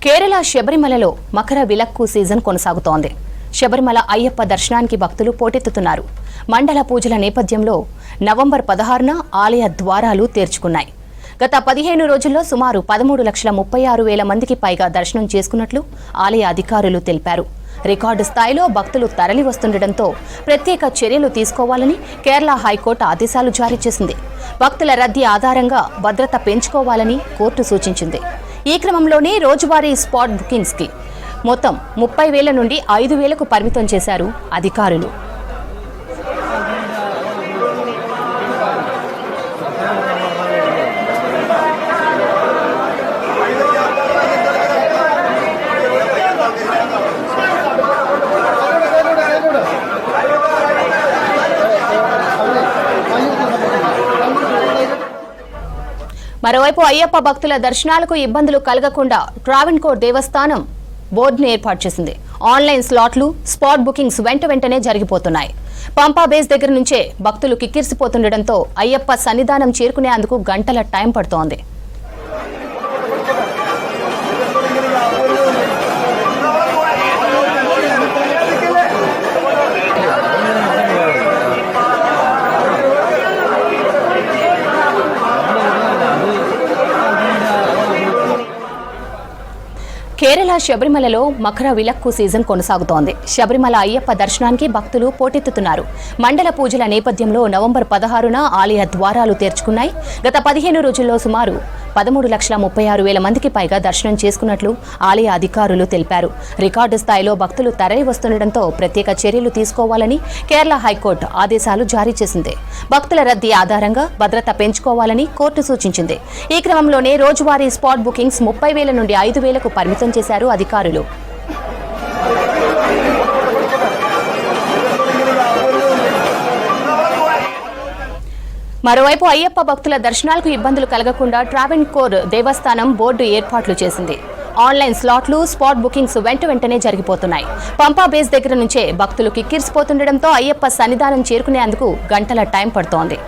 కేరళ శబరిమలలో మకర విలక్కు సీజన్ కొనసాగుతోంది. శబరిమల అయ్యప్ప దర్శనానికి భక్తులు పోటెత్తుతున్నారు. మండల పూజల నేపథ్యంలో నవంబర్ 16న ఆలయ ద్వారాలు తెరుచుకున్నాయి. గత 15 రోజుల్లో సుమారు 13,36,000 మందికి పైగా దర్శనం చేసుకున్నట్లు ఆలయ అధికారులు తెలిపారు. రికార్డు స్థాయిలో భక్తులు తరలి వస్తుండటంతో ప్రత్యేక చర్యలు తీసుకోవాలని కేరళ హైకోర్టు ఆదేశాలు జారీ చేసింది. భక్తుల రద్దీ ఆధారంగా భద్రత పెంచుకోవాలని కోర్టు సూచించింది. ఈ క్రమంలోనే రోజువారీ స్పాట్ బుకింగ్స్ కి మొత్తం 30,000 నుండి 5,000కు పరిమితం చేశారు అధికారులు. మరోవైపు అయ్యప్ప భక్తుల దర్శనాలకు ఇబ్బందులు కలగకుండా ట్రావెన్కోర్ దేవస్థానం బోర్డును ఏర్పాటు చేసింది. ఆన్లైన్ స్లాట్లు, స్పాట్ బుకింగ్స్ వెంటనే జరిగిపోతున్నాయి. పంపా బేస్ దగ్గర నుంచే భక్తులు కిక్కిరిసిపోతుండటంతో అయ్యప్ప సన్నిధానం చేరుకునేందుకు గంటల టైం పడుతోంది. కేరళ శబరిమలలో మకర విలక్కు సీజన్ కొనసాగుతోంది. శబరిమల అయ్యప్ప దర్శనానికి భక్తులు పోటెత్తుతున్నారు. మండల పూజల నేపథ్యంలో నవంబర్ 16న ఆలయ ద్వారాలు తెరుచుకున్నాయి. గత 15 రోజుల్లో సుమారు 13,36,000 మందికి పైగా దర్శనం చేసుకున్నట్లు ఆలయ అధికారులు తెలిపారు. రికార్డు స్థాయిలో భక్తులు తరలి వస్తుండటంతో ప్రత్యేక చర్యలు తీసుకోవాలని కేరళ హైకోర్టు ఆదేశాలు జారీ చేసింది. భక్తుల రద్దీ ఆధారంగా భద్రత పెంచుకోవాలని కోర్టు సూచించింది. ఈ క్రమంలోనే రోజువారీ స్పాట్ బుకింగ్స్ 30,000 నుండి 5,000కు పరిమితం చేశారు అధికారులు. మరోవైపు అయ్యప్ప భక్తుల దర్శనాలకు ఇబ్బందులు కలగకుండా ట్రావెన్కోర్ దేవస్థానం బోర్డు ఏర్పాట్లు చేసింది. ఆన్లైన్ స్లాట్లు, స్పాట్ బుకింగ్స్ వెంటనే జరిగిపోతున్నాయి. పంపా బేస్ దగ్గర నుంచే భక్తులు కిక్కిరిసిపోతుండటంతో అయ్యప్ప సన్నిధానం చేరుకునేందుకు గంటల టైం పడుతోంది.